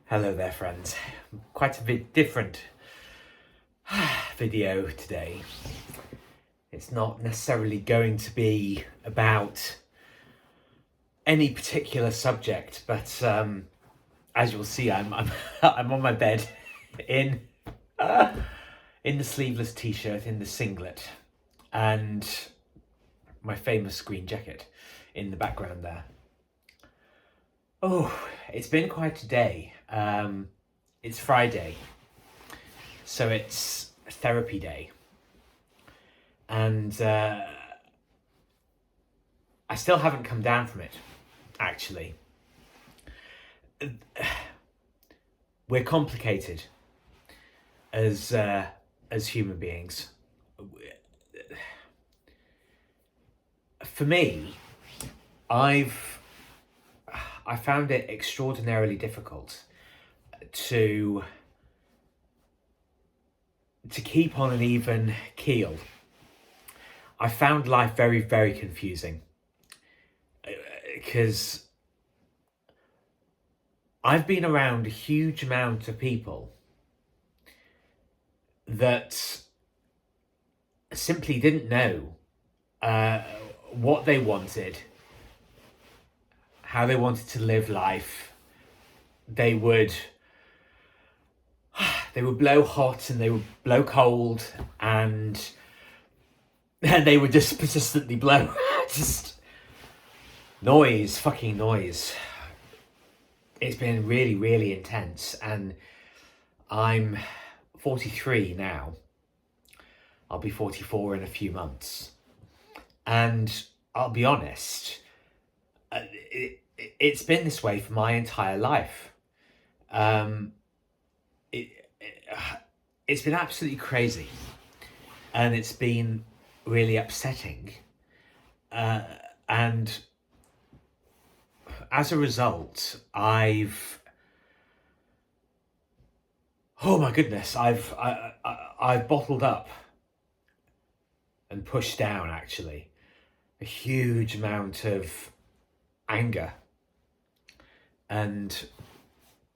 Hello there, friends. Quite a bit different video today. It's not necessarily going to be about any particular subject, but as you'll see, I'm on my bed in the sleeveless t-shirt, in the singlet, and my famous green jacket in the background there. Oh, it's been quite a day. It's Friday, so it's therapy day. And I still haven't come down from it, actually. We're complicated as human beings. For me, I found it extraordinarily difficult to keep on an even keel. I found life very, very confusing because I've been around a huge amount of people that simply didn't know what they wanted, how they wanted to live life. They would blow hot and they would blow cold, and they would just persistently blow. Just noise, fucking noise. It's been really, really intense, and I'm 43 now. I'll be 44 in a few months. And I'll be honest, it's been this way for my entire life. It's been absolutely crazy, and it's been really upsetting. And as a result, I've bottled up and pushed down, actually, a huge amount of anger and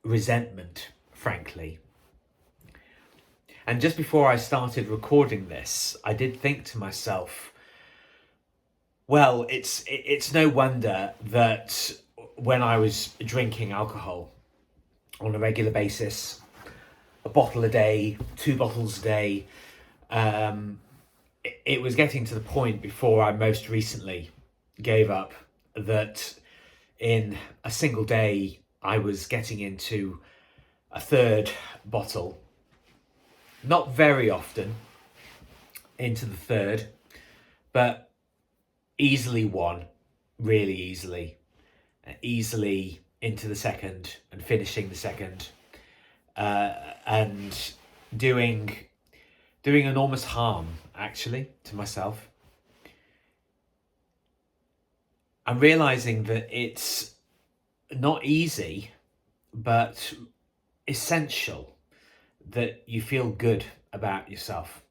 resentment, frankly. And just before I started recording this, I did think to myself, well, it's no wonder that when I was drinking alcohol on a regular basis, a bottle a day, 2 bottles a day, it was getting to the point before I most recently gave up that in a single day I was getting into a 3rd bottle. Not very often into the 3rd, but easily 1, really easily. Easily into the 2nd and finishing the 2nd, and doing enormous harm, actually, to myself. I'm realizing that it's not easy, but essential that you feel good about yourself,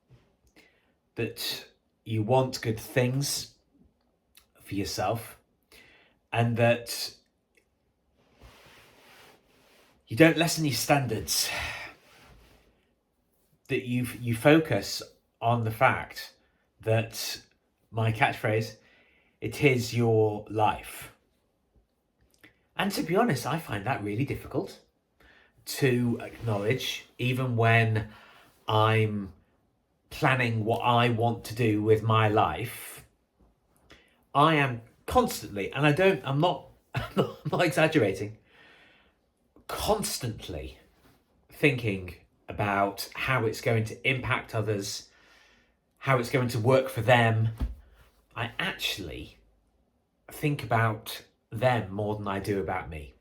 that you want good things for yourself, and that you don't lessen your standards, that you focus on the fact that, my catchphrase, it is your life. And to be honest, I find that really difficult to acknowledge, even when I'm planning what I want to do with my life. I am constantly, and I'm not exaggerating, constantly thinking about how it's going to impact others, how it's going to work for them. I actually think about them more than I do about me.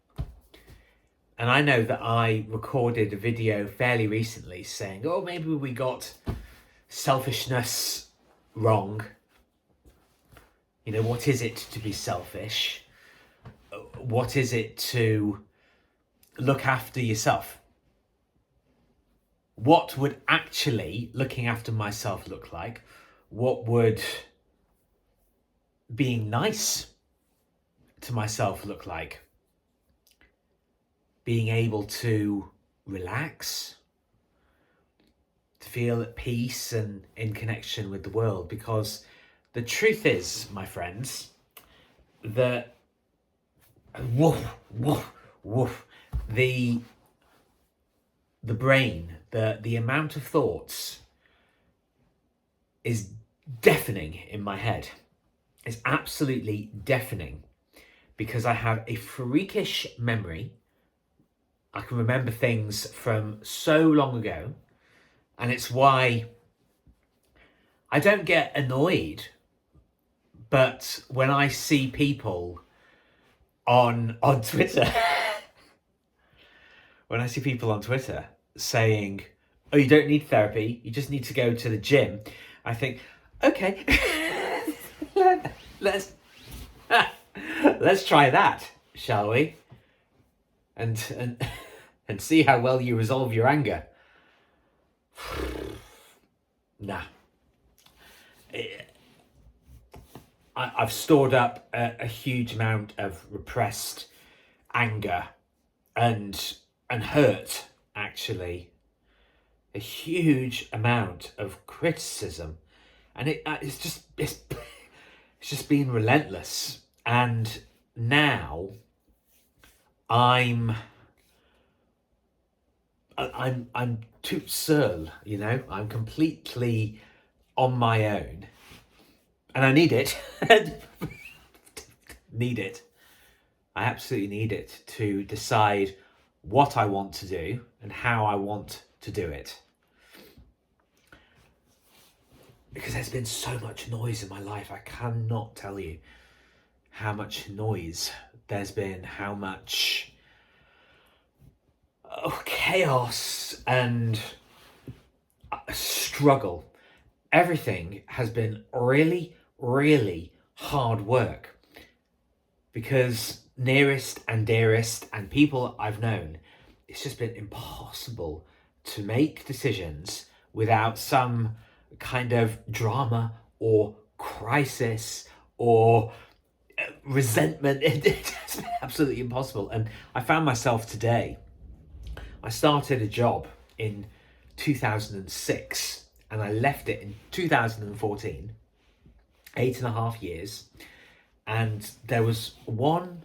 And I know that I recorded a video fairly recently saying, oh, maybe we got selfishness wrong. You know, what is it to be selfish? What is it to look after yourself? What would actually looking after myself look like? What would being nice to myself look like? being able to relax, to feel at peace and in connection with the world. Because the truth is, my friends, that woof, woof, woof, the brain, the amount of thoughts is deafening in my head. It's absolutely deafening because I have a freakish memory. I can remember things from so long ago, and it's why I don't get annoyed. But when I see people on Twitter, when I see people on Twitter saying, "Oh, you don't need therapy, you just need to go to the gym," I think, okay, let's try that, shall we? And see how well you resolve your anger. Nah. I've stored up a huge amount of repressed anger and hurt, actually. A huge amount of criticism. And it's just been relentless. And now I'm toute seul, you know. I'm completely on my own, and I need it. Need it. I absolutely need it to decide what I want to do and how I want to do it. Because there's been so much noise in my life. I cannot tell you how much noise there's been, how much chaos and struggle. Everything has been really, really hard work, because nearest and dearest and people I've known, it's just been impossible to make decisions without some kind of drama or crisis or resentment. It's been absolutely impossible. And I found myself today, I started a job in 2006 and I left it in 2014, 8.5 years. And there was one,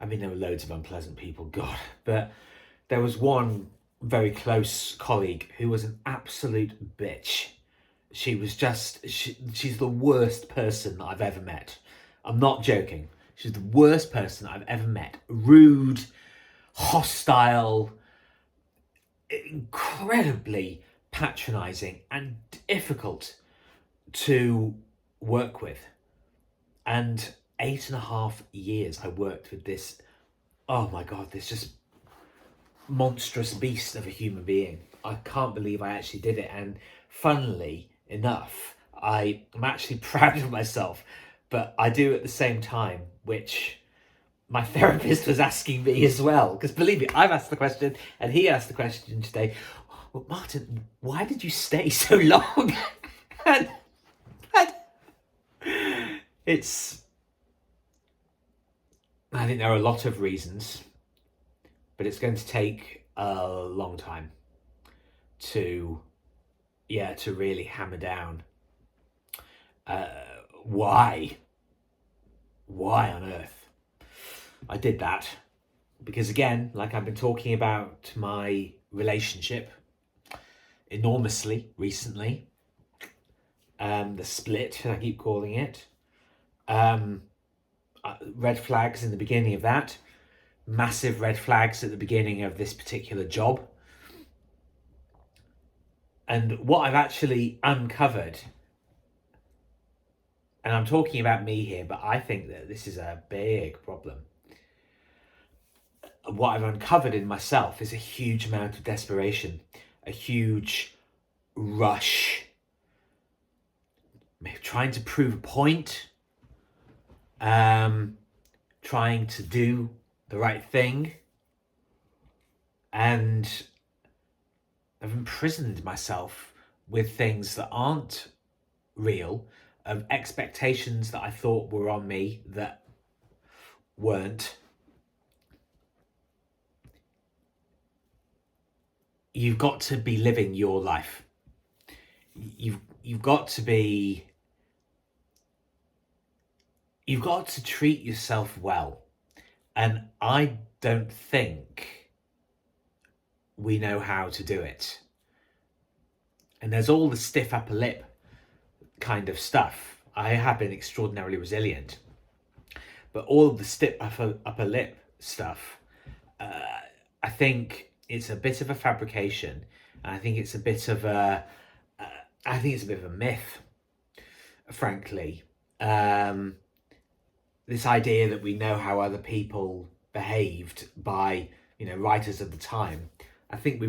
I mean, there were loads of unpleasant people, God, but there was one very close colleague who was an absolute bitch. She was just, she's the worst person that I've ever met. I'm not joking. She's the worst person I've ever met. Rude, hostile, incredibly patronizing and difficult to work with. And 8.5 years I worked with this, oh my God, this just monstrous beast of a human being. I can't believe I actually did it. And funnily enough, I'm actually proud of myself, but I do at the same time, which my therapist was asking me as well. Because believe me, I've asked the question and he asked the question today. Well, Martin, why did you stay so long? and it's, I think there are a lot of reasons, but it's going to take a long time to really hammer down why on earth I did that. Because again, like I've been talking about my relationship enormously recently, the split, I keep calling it, red flags in the beginning of that, massive red flags at the beginning of this particular job. And what I've actually uncovered, and I'm talking about me here, but I think that this is a big problem. What I've uncovered in myself is a huge amount of desperation, a huge rush, trying to prove a point, trying to do the right thing, and I've imprisoned myself with things that aren't real, of expectations that I thought were on me that weren't. you've got to be living your life. You've got to be, you've got to treat yourself well. And I don't think we know how to do it. And there's all the stiff upper lip kind of stuff. I have been extraordinarily resilient, but all of the stiff upper lip stuff, I think it's a bit of a fabrication. I think it's a bit of a, I think it's a bit of a myth, frankly. This idea that we know how other people behaved by, writers of the time. I think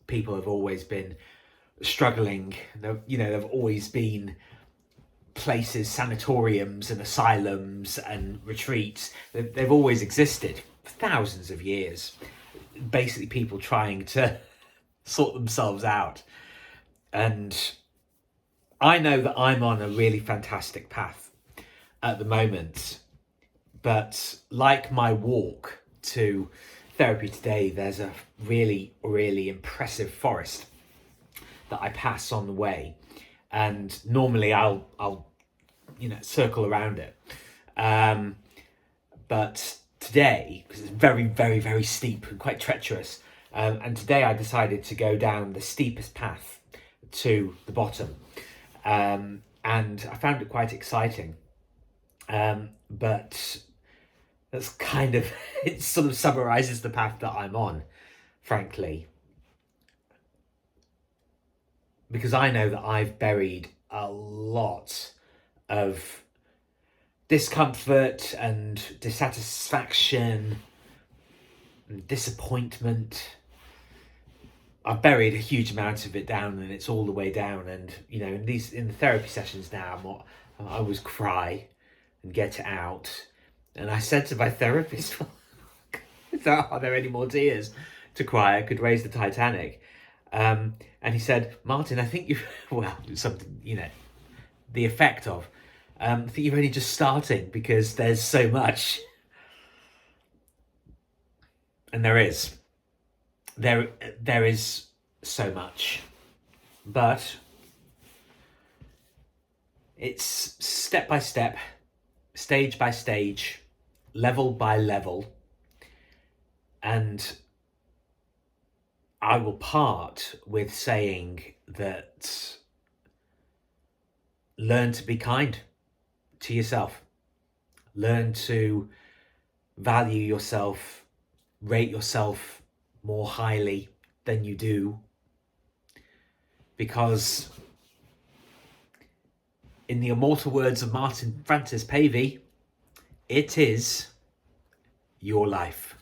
people have always been struggling. There've always been places, sanatoriums and asylums and retreats. They've always existed for thousands of years. Basically, people trying to sort themselves out. And I know that I'm on a really fantastic path at the moment, but like my walk to therapy today, there's a really, really impressive forest that I pass on the way, and normally I'll circle around it, but today, because it's very, very, very steep and quite treacherous, and today I decided to go down the steepest path to the bottom, and I found it quite exciting, but that's kind of, it sort of summarizes the path that I'm on, frankly. Because I know that I've buried a lot of discomfort and dissatisfaction and disappointment. I've buried a huge amount of it down, and it's all the way down. And in the therapy sessions now, I always cry and get it out. And I said to my therapist, "Are there any more tears to cry? I could raise the Titanic." And he said, "Martin, I think something, the effect of, I think you're only just starting, because there's so much." And there is so much, but it's step by step, stage by stage, level by level, and I will part with saying that learn to be kind to yourself. Learn to value yourself, rate yourself more highly than you do. Because in the immortal words of Martin Francis Pavey, it is your life.